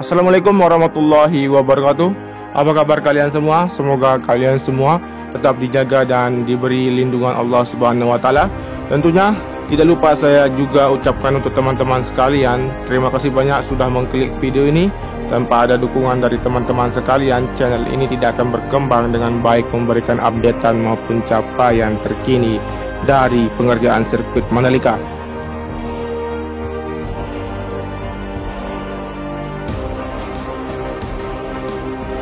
Assalamualaikum warahmatullahi wabarakatuh. Apa kabar kalian semua? Semoga kalian semua tetap dijaga dan diberi lindungan Allah Subhanahu wa taala. Tentunya tidak lupa saya juga ucapkan untuk teman-teman sekalian, terima kasih banyak sudah mengklik video ini. Tanpa ada dukungan dari teman-teman sekalian, channel ini tidak akan berkembang dengan baik, memberikan updatean maupun capaian terkini dari pengerjaan sirkuit Mandalika.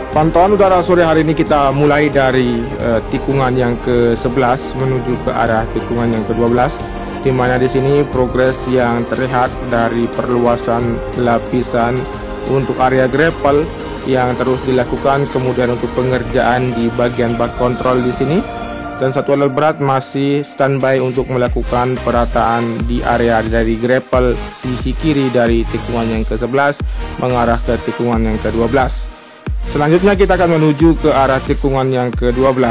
Pantauan udara sore hari ini kita mulai dari tikungan yang ke-11 menuju ke arah tikungan yang ke-12, di mana di sini progres yang terlihat dari perluasan lapisan untuk area gravel yang terus dilakukan, kemudian untuk pengerjaan di bagian bak kontrol di sini, dan satu alat berat masih standby untuk melakukan perataan di area dari gravel sisi kiri dari tikungan yang ke-11 mengarah ke tikungan yang ke-12. Selanjutnya kita akan menuju ke arah tikungan yang ke-12,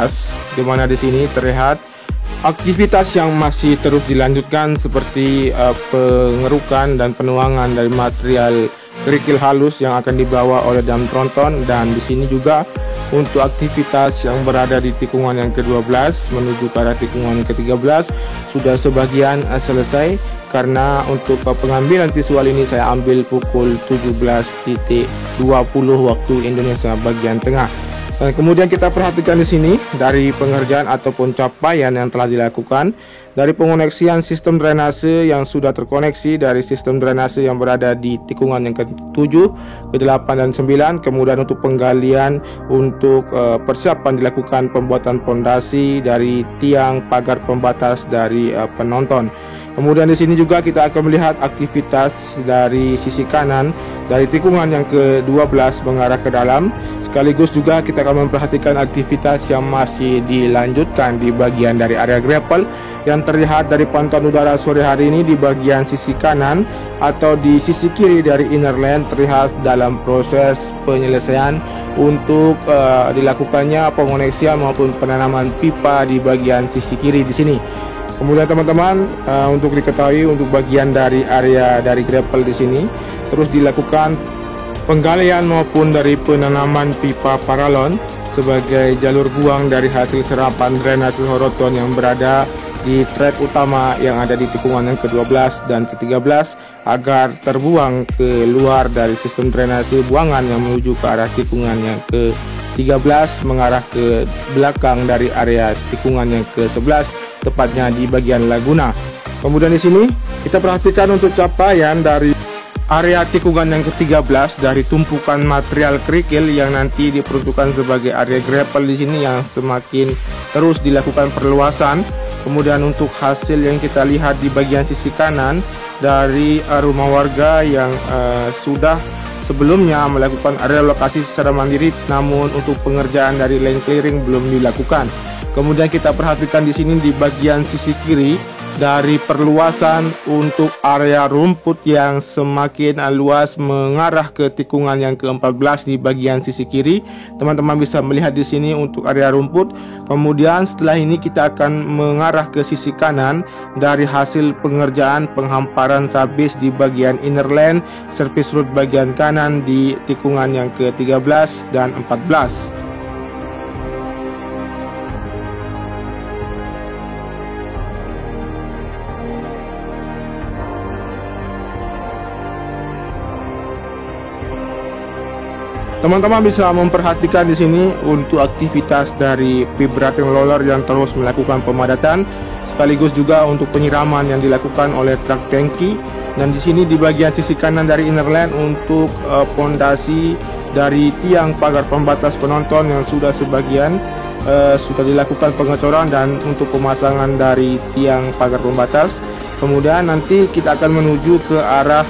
di mana di sini terlihat aktivitas yang masih terus dilanjutkan seperti pengerukan dan penuangan dari material kerikil halus yang akan dibawa oleh dam tronton. Dan di sini juga untuk aktivitas yang berada di tikungan yang ke-12 menuju ke arah tikungan yang ke-13 sudah sebagian selesai, karena untuk pengambilan visual ini saya ambil pukul 17.20 waktu Indonesia bagian tengah. Dan kemudian kita perhatikan di sini dari pengerjaan ataupun capaian yang telah dilakukan dari pengoneksian sistem drainase yang sudah terkoneksi dari sistem drainase yang berada di tikungan yang ke-7, ke-8 dan 9. Kemudian untuk penggalian untuk persiapan dilakukan pembuatan pondasi dari tiang pagar pembatas dari penonton. Kemudian di sini juga kita akan melihat aktivitas dari sisi kanan dari tikungan yang ke-12 mengarah ke dalam. Sekaligus juga kita akan memperhatikan aktivitas yang masih dilanjutkan di bagian dari area gravel yang terlihat dari pantauan udara sore hari ini. Di bagian sisi kanan atau di sisi kiri dari inner lane terlihat dalam proses penyelesaian untuk dilakukannya pengoneksian maupun penanaman pipa di bagian sisi kiri di sini. Kemudian teman-teman, untuk diketahui untuk bagian dari area dari gravel di sini terus dilakukan penggalian maupun dari penanaman pipa paralon sebagai jalur buang dari hasil serapan drainase horizontal yang berada di trek utama yang ada di tikungan yang ke-12 dan ke-13 agar terbuang ke luar dari sistem drainase buangan yang menuju ke arah tikungan yang ke-13 mengarah ke belakang dari area tikungan yang ke-11, tepatnya di bagian Laguna. Kemudian di sini kita perhatikan untuk capaian dari area tikungan yang ke-13 dari tumpukan material kerikil yang nanti diperuntukkan sebagai area gravel di sini yang semakin terus dilakukan perluasan. Kemudian untuk hasil yang kita lihat di bagian sisi kanan dari rumah warga yang sudah sebelumnya melakukan relokasi secara mandiri, namun untuk pengerjaan dari lane clearing belum dilakukan. Kemudian kita perhatikan di sini di bagian sisi kiri dari perluasan untuk area rumput yang semakin luas mengarah ke tikungan yang ke-14 di bagian sisi kiri. Teman-teman bisa melihat di sini untuk area rumput. Kemudian setelah ini kita akan mengarah ke sisi kanan dari hasil pengerjaan penghamparan sabis di bagian inner lane, service road bagian kanan di tikungan yang ke-13 dan 14. Teman-teman bisa memperhatikan di sini untuk aktivitas dari vibrating roller yang terus melakukan pemadatan, sekaligus juga untuk penyiraman yang dilakukan oleh truk tangki. Dan di sini di bagian sisi kanan dari inner lane untuk pondasi dari tiang pagar pembatas penonton yang sudah sebagian sudah dilakukan pengecoran dan untuk pemasangan dari tiang pagar pembatas. Kemudian nanti kita akan menuju ke arah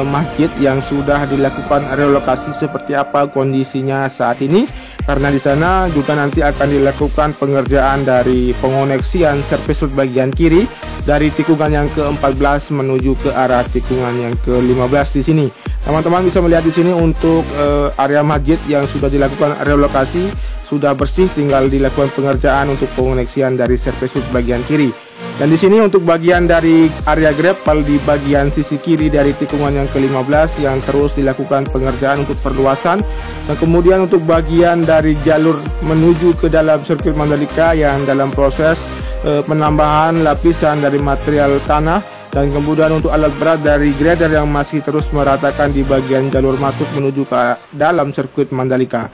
masjid yang sudah dilakukan relokasi seperti apa kondisinya saat ini, karena di sana juga nanti akan dilakukan pengerjaan dari pengoneksian service road bagian kiri dari tikungan yang ke-14 menuju ke arah tikungan yang ke-15 di sini. Teman-teman bisa melihat di sini untuk area masjid yang sudah dilakukan relokasi sudah bersih, tinggal dilakukan pengerjaan untuk pengoneksian dari service road bagian kiri. Dan di sini untuk bagian dari area gravel di bagian sisi kiri dari tikungan yang ke-15 yang terus dilakukan pengerjaan untuk perluasan. Dan kemudian untuk bagian dari jalur menuju ke dalam sirkuit Mandalika yang dalam proses penambahan lapisan dari material tanah. Dan kemudian untuk alat berat dari grader yang masih terus meratakan di bagian jalur masuk menuju ke dalam sirkuit Mandalika.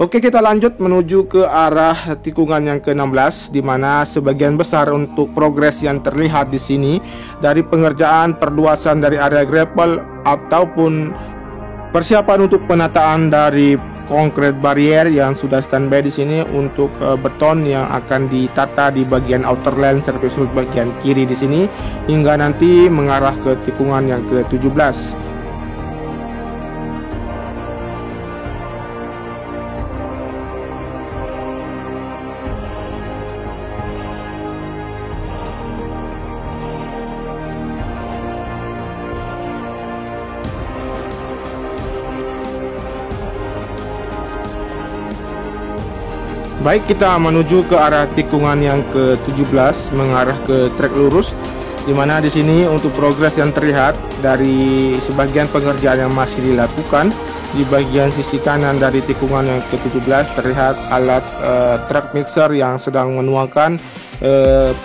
Oke, kita lanjut menuju ke arah tikungan yang ke-16, di mana sebagian besar untuk progres yang terlihat di sini dari pengerjaan perluasan dari area gravel ataupun persiapan untuk penataan dari konkret barrier yang sudah standby di sini untuk beton yang akan ditata di bagian outer lane service road bagian kiri di sini hingga nanti mengarah ke tikungan yang ke-17. Baik, kita menuju ke arah tikungan yang ke-17 mengarah ke trek lurus, di mana di sini untuk progres yang terlihat dari sebagian pengerjaan yang masih dilakukan di bagian sisi kanan dari tikungan yang ke-17 terlihat alat track mixer yang sedang menuangkan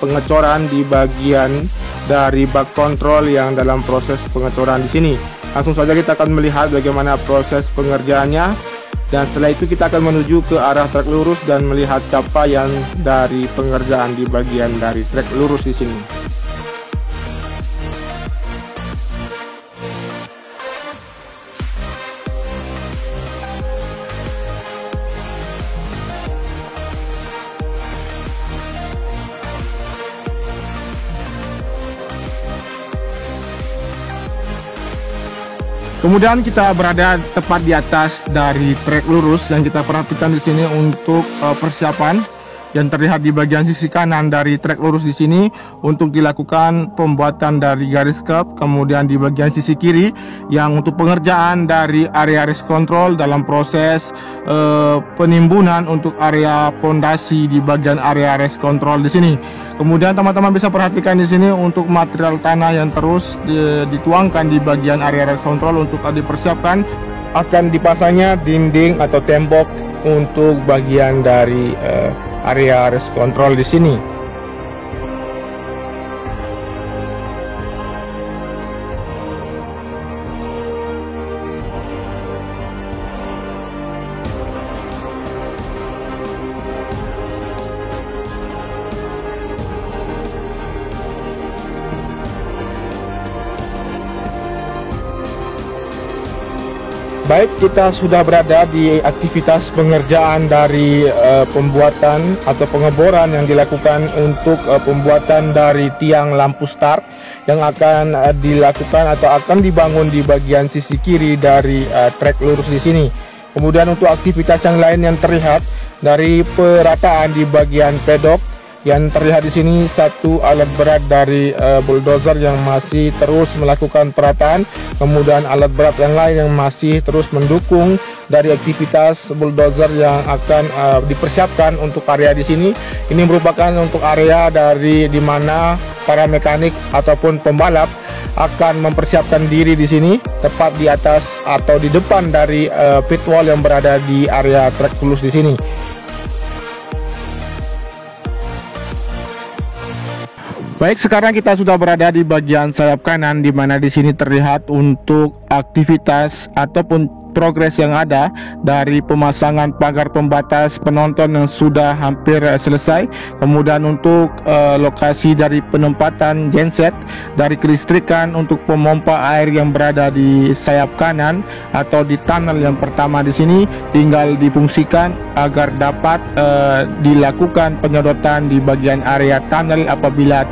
pengecoran di bagian dari bak kontrol yang dalam proses pengecoran di sini. Langsung saja kita akan melihat bagaimana proses pengerjaannya. Dan setelah itu kita akan menuju ke arah trek lurus dan melihat capaian dari pengerjaan di bagian dari trek lurus di sini. Kemudian kita berada tepat di atas dari trek lurus dan kita perhatikan di sini untuk persiapan yang terlihat di bagian sisi kanan dari trek lurus di sini untuk dilakukan pembuatan dari garis curb. Kemudian di bagian sisi kiri yang untuk pengerjaan dari area race control dalam proses penimbunan untuk area pondasi di bagian area race control di sini. Kemudian teman-teman bisa perhatikan di sini untuk material tanah yang terus dituangkan di bagian area race control untuk dipersiapkan akan dipasangnya dinding atau tembok untuk bagian dari area race control di sini. Baik, kita sudah berada di aktivitas pengerjaan dari pembuatan atau pengeboran yang dilakukan untuk pembuatan dari tiang lampu start yang akan dilakukan atau akan dibangun di bagian sisi kiri dari trek lurus di sini. Kemudian untuk aktivitas yang lain yang terlihat dari perataan di bagian pedok yang terlihat di sini satu alat berat dari bulldozer yang masih terus melakukan perataan. Kemudian alat berat yang lain yang masih terus mendukung dari aktivitas bulldozer yang akan dipersiapkan untuk area di sini. Ini merupakan untuk area dari di mana para mekanik ataupun pembalap akan mempersiapkan diri di sini tepat di atas atau di depan dari pit wall yang berada di area trek lurus di sini. Baik, sekarang kita sudah berada di bagian sayap kanan, di mana di sini terlihat untuk aktivitas ataupun progres yang ada dari pemasangan pagar pembatas penonton yang sudah hampir selesai. Kemudian untuk lokasi dari penempatan genset dari kelistrikan untuk pemompa air yang berada di sayap kanan atau di tunnel yang pertama di sini tinggal difungsikan agar dapat dilakukan penyedotan di bagian area tunnel apabila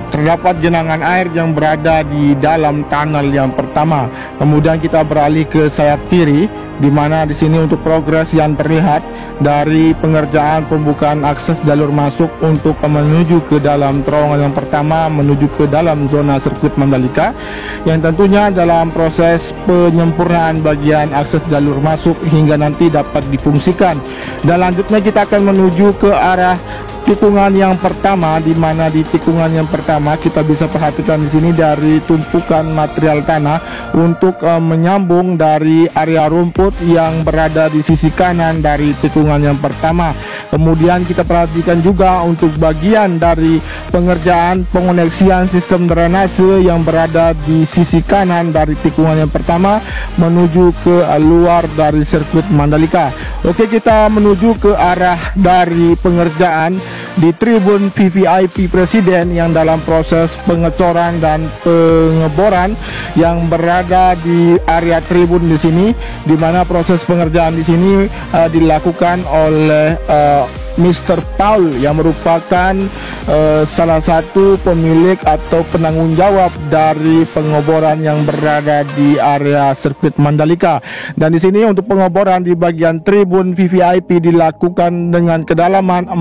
terdapat genangan air yang berada di dalam tunnel yang pertama. Kemudian kita beralih ke sayap kiri, di mana di sini untuk progres yang terlihat dari pengerjaan pembukaan akses jalur masuk untuk menuju ke dalam terowongan yang pertama menuju ke dalam zona sirkuit Mandalika, yang tentunya dalam proses penyempurnaan bagian akses jalur masuk hingga nanti dapat difungsikan. Dan lanjutnya kita akan menuju ke arah tikungan yang pertama, di mana di tikungan yang pertama kita bisa perhatikan di sini dari tumpukan material tanah untuk menyambung dari area rumput yang berada di sisi kanan dari tikungan yang pertama. Kemudian kita perhatikan juga untuk bagian dari pengerjaan pengoneksian sistem drainase yang berada di sisi kanan dari tikungan yang pertama menuju ke luar dari sirkuit Mandalika. Oke, kita menuju ke arah dari pengerjaan di tribun VVIP Presiden yang dalam proses pengecoran dan pengeboran yang berada di area tribun di sini, di mana proses pengerjaan di sini dilakukan oleh Mr. Paul yang merupakan salah satu pemilik atau penanggung jawab dari pengeboran yang berada di area sirkuit Mandalika. Dan di sini untuk pengeboran di bagian tribun VVIP dilakukan dengan kedalaman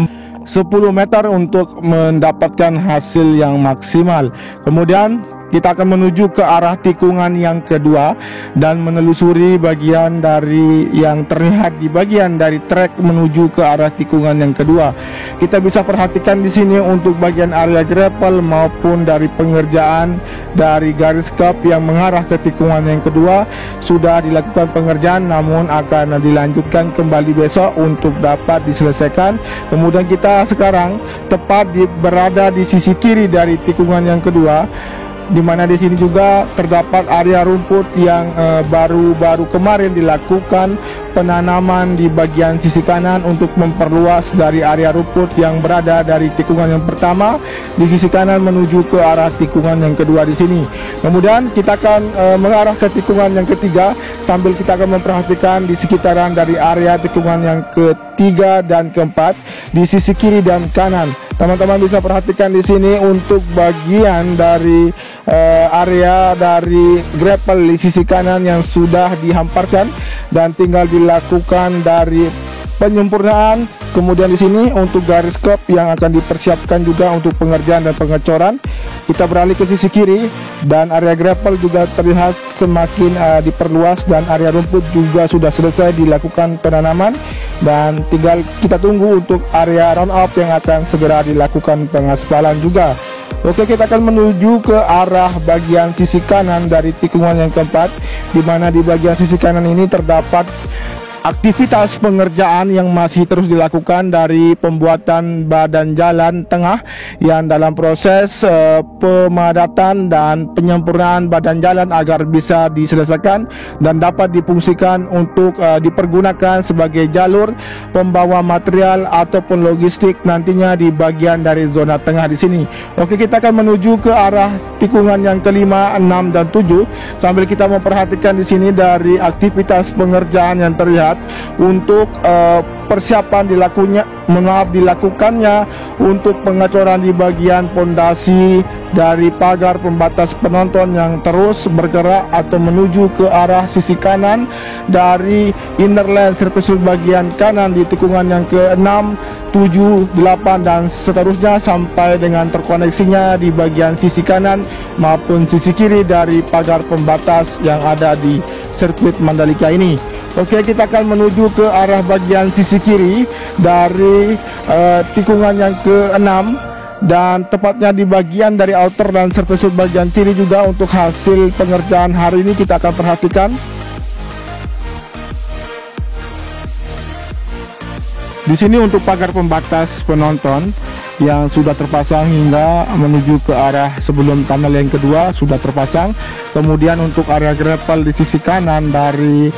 10 meter untuk mendapatkan hasil yang maksimal. Kemudian kita akan menuju ke arah tikungan yang kedua dan menelusuri bagian dari yang terlihat di bagian dari trek menuju ke arah tikungan yang kedua. Kita bisa perhatikan di sini untuk bagian area gravel maupun dari pengerjaan dari garis cup yang mengarah ke tikungan yang kedua sudah dilakukan pengerjaan, namun akan dilanjutkan kembali besok untuk dapat diselesaikan. Kemudian kita sekarang tepat berada di sisi kiri dari tikungan yang kedua, di mana di sini juga terdapat area rumput yang baru-baru kemarin dilakukan penanaman di bagian sisi kanan untuk memperluas dari area rumput yang berada dari tikungan yang pertama di sisi kanan menuju ke arah tikungan yang kedua di sini. Kemudian kita akan mengarah ke tikungan yang ketiga sambil kita akan memperhatikan di sekitaran dari area tikungan yang ketiga dan keempat di sisi kiri dan kanan. Teman-teman bisa perhatikan di sini untuk bagian dari area dari gravel di sisi kanan yang sudah dihamparkan dan tinggal dilakukan dari penyempurnaan. Kemudian di sini untuk garis cup yang akan dipersiapkan juga untuk pengerjaan dan pengecoran. Kita beralih ke sisi kiri dan area gravel juga terlihat semakin diperluas dan area rumput juga sudah selesai dilakukan penanaman dan tinggal kita tunggu untuk area round up yang akan segera dilakukan pengaspalan juga. Oke, kita akan menuju ke arah bagian sisi kanan dari tikungan yang keempat, di mana di bagian sisi kanan ini terdapat aktivitas pengerjaan yang masih terus dilakukan dari pembuatan badan jalan tengah yang dalam proses pemadatan dan penyempurnaan badan jalan agar bisa diselesaikan dan dapat difungsikan untuk dipergunakan sebagai jalur pembawa material ataupun logistik nantinya di bagian dari zona tengah di sini. Oke, kita akan menuju ke arah tikungan yang kelima, 6 dan 7 sambil kita memperhatikan di sini dari aktivitas pengerjaan yang terlihat untuk persiapan dilakukannya untuk pengecoran di bagian pondasi dari pagar pembatas penonton yang terus bergerak atau menuju ke arah sisi kanan dari inner lane surface bagian kanan di tikungan yang ke-6, 7, 8 dan seterusnya sampai dengan terkoneksinya di bagian sisi kanan maupun sisi kiri dari pagar pembatas yang ada di sirkuit Mandalika ini. Oke, kita akan menuju ke arah bagian sisi kiri dari tikungan yang ke-6 dan tepatnya di bagian dari outer dan surface bagian kiri juga untuk hasil pengerjaan hari ini kita akan perhatikan. Di sini untuk pagar pembatas penonton yang sudah terpasang hingga menuju ke arah sebelum tunnel yang kedua sudah terpasang. Kemudian untuk area gravel di sisi kanan dari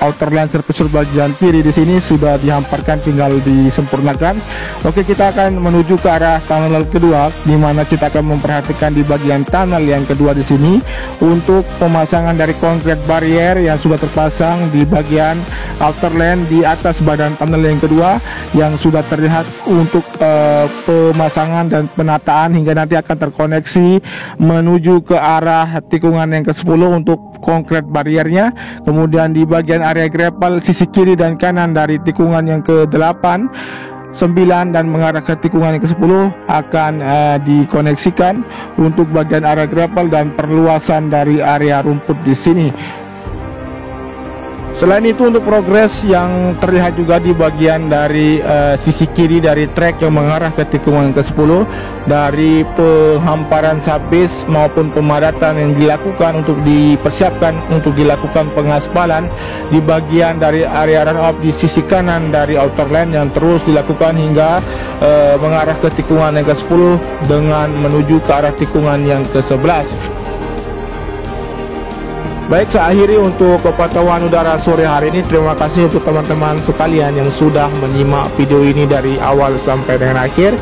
outer lane surface bagian kiri di sini sudah dihamparkan, tinggal disempurnakan. Oke, kita akan menuju ke arah tunnel kedua, di mana kita akan memperhatikan di bagian tunnel yang kedua di sini untuk pemasangan dari konkret barrier yang sudah terpasang di bagian outer lane di atas badan tunnel yang kedua yang sudah terlihat untuk pemasangan dan penataan hingga nanti akan terkoneksi menuju ke arah tikungan yang ke-10 untuk konkret bariernya. Kemudian di bagian area gravel sisi kiri dan kanan dari tikungan yang ke-8, 9 dan mengarah ke tikungan yang ke-10 akan dikoneksikan untuk bagian area gravel dan perluasan dari area rumput di sini. Selain itu, untuk progres yang terlihat juga di bagian dari sisi kiri dari trek yang mengarah ke tikungan ke-10, dari penghamparan sabis maupun pemadatan yang dilakukan untuk dipersiapkan untuk dilakukan pengaspalan di bagian dari area run off di sisi kanan dari outer lane yang terus dilakukan hingga mengarah ke tikungan yang ke-10 dengan menuju ke arah tikungan yang ke-11. Baik, saya akhiri untuk pantauan udara sore hari ini. Terima kasih untuk teman-teman sekalian yang sudah menyimak video ini dari awal sampai dengan akhir.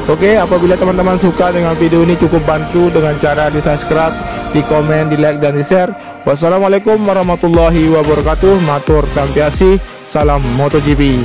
Oke, apabila teman-teman suka dengan video ini, cukup bantu dengan cara di subscribe, di komen, di like, dan di share. Wassalamualaikum warahmatullahi wabarakatuh. Matur tampiasi, salam MotoGP.